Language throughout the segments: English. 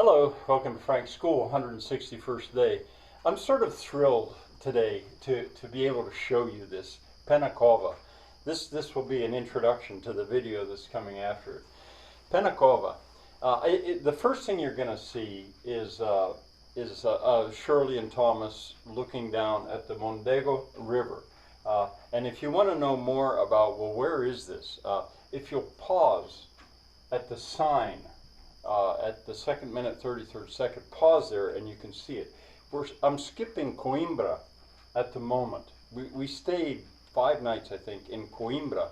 Hello, welcome to Frank's School, 161st day. I'm sort of thrilled today to be able to show you this Penacova. This will be an introduction to the video that's coming after it. Penacova. The first thing you're going to see is Shirley and Thomas looking down at the Mondego River. And if you want to know more about, well, where is this? If you'll pause at the sign at the 2nd minute 33rd second, pause there and you can see it. I'm skipping Coimbra at the moment. We stayed 5 nights, I think, in Coimbra,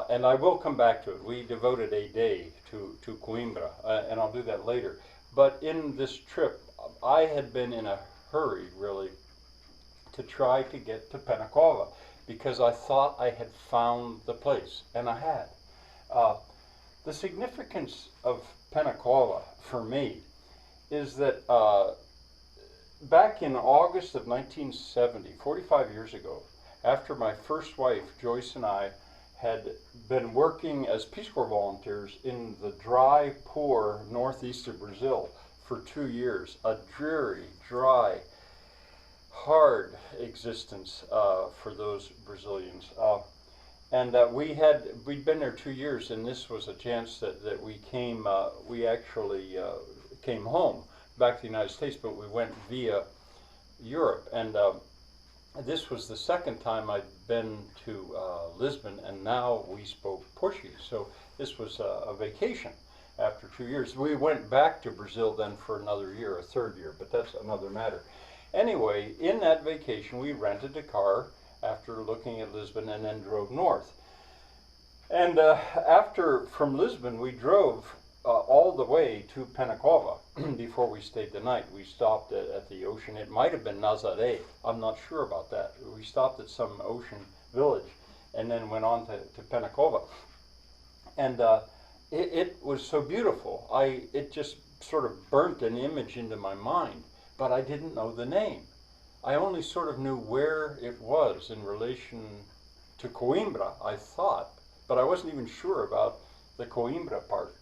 and I will come back to it. We devoted a day to Coimbra, and I'll do that later. But in this trip, I had been in a hurry, really, to try to get to Penacova because I thought I had found the place, and I had. The significance of Penacova for me is that back in August of 1970, 45 years ago, after my first wife, Joyce, and I had been working as Peace Corps volunteers in the dry, poor northeast of Brazil for 2 years, a dreary, dry, hard existence for those Brazilians. And we'd been there 2 years, and this was a chance that we actually came home back to the United States, but we went via Europe. And this was the second time I'd been to Lisbon, and now we spoke Portuguese. So this was a vacation after 2 years. We went back to Brazil then for another year, a third year, but that's another matter. Anyway, in that vacation, we rented a car after looking at Lisbon, and then drove north. And from Lisbon, we drove all the way to Penacova before we stayed the night. We stopped at the ocean. It might have been Nazaré. I'm not sure about that. We stopped at some ocean village and then went on to Penacova. And it was so beautiful. It just sort of burnt an image into my mind, but I didn't know the name. I only sort of knew where it was in relation to Coimbra, I thought, but I wasn't even sure about the Coimbra part.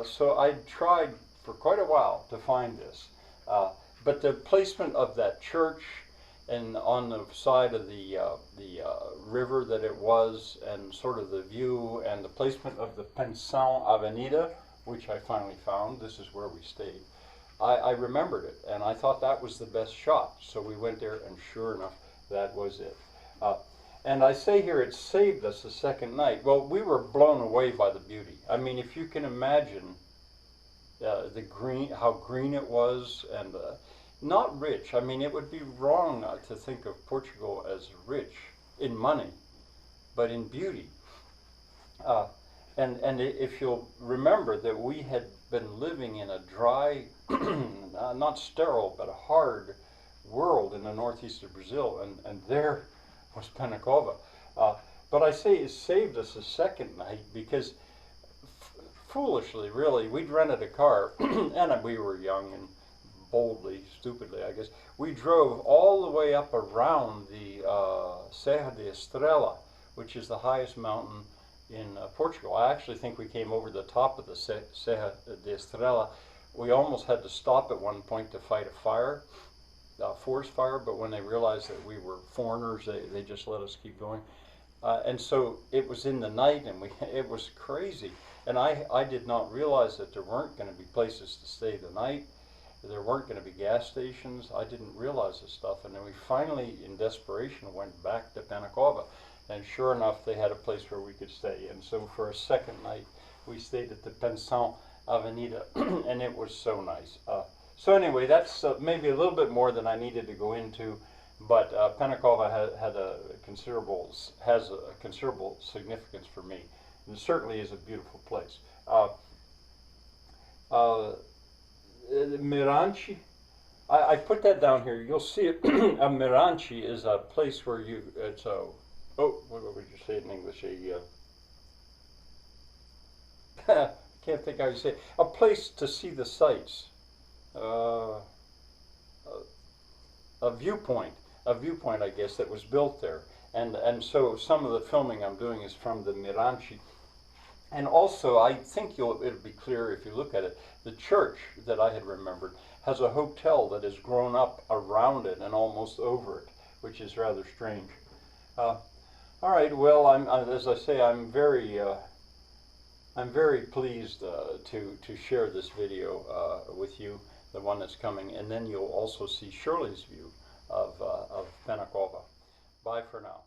So I tried for quite a while to find this. But the placement of that church and on the side of the river that it was, and sort of the view, and the placement of the Pensão Avenida, which I finally found, this is where we stayed. I remembered it, and I thought that was the best shot. So we went there, and sure enough, that was it. And I say here, it saved us the second night. Well, we were blown away by the beauty. I mean, if you can imagine how green it was, and not rich. I mean, it would be wrong to think of Portugal as rich in money, but in beauty. And if you'll remember that we had been living in a dry, not sterile, but a hard world in the northeast of Brazil, and there was Penacova. But I say it saved us a second night because, foolishly, really, we'd rented a car, and we were young and boldly, stupidly, I guess. We drove all the way up around the Serra de Estrela, which is the highest mountain in Portugal. I actually think we came over the top of the Serra de Estrela. We almost had to stop at one point to fight a fire, forest fire, but when they realized that we were foreigners, they just let us keep going. And so it was in the night, and it was crazy. And I did not realize that there weren't going to be places to stay the night. There weren't going to be gas stations. I didn't realize this stuff. And then we finally, in desperation, went back to Penacova. And sure enough, they had a place where we could stay. And so for a second night, we stayed at the Pensão Avenida, and it was so nice. So anyway, that's maybe a little bit more than I needed to go into, but Penacova has a considerable significance for me. And it certainly is a beautiful place. Mirante, I put that down here. You'll see it. A Mirante is a place where it's a, what would you say in English? Can't think how you say it. A place to see the sights. A viewpoint, I guess, that was built there. And so some of the filming I'm doing is from the Mirante. And also, I think it'll be clear if you look at it, the church that I had remembered has a hotel that has grown up around it and almost over it, which is rather strange. All right, well, as I say, I'm very pleased to share this video with you, the one that's coming, and then you'll also see Shirley's view of Penacova. Bye for now.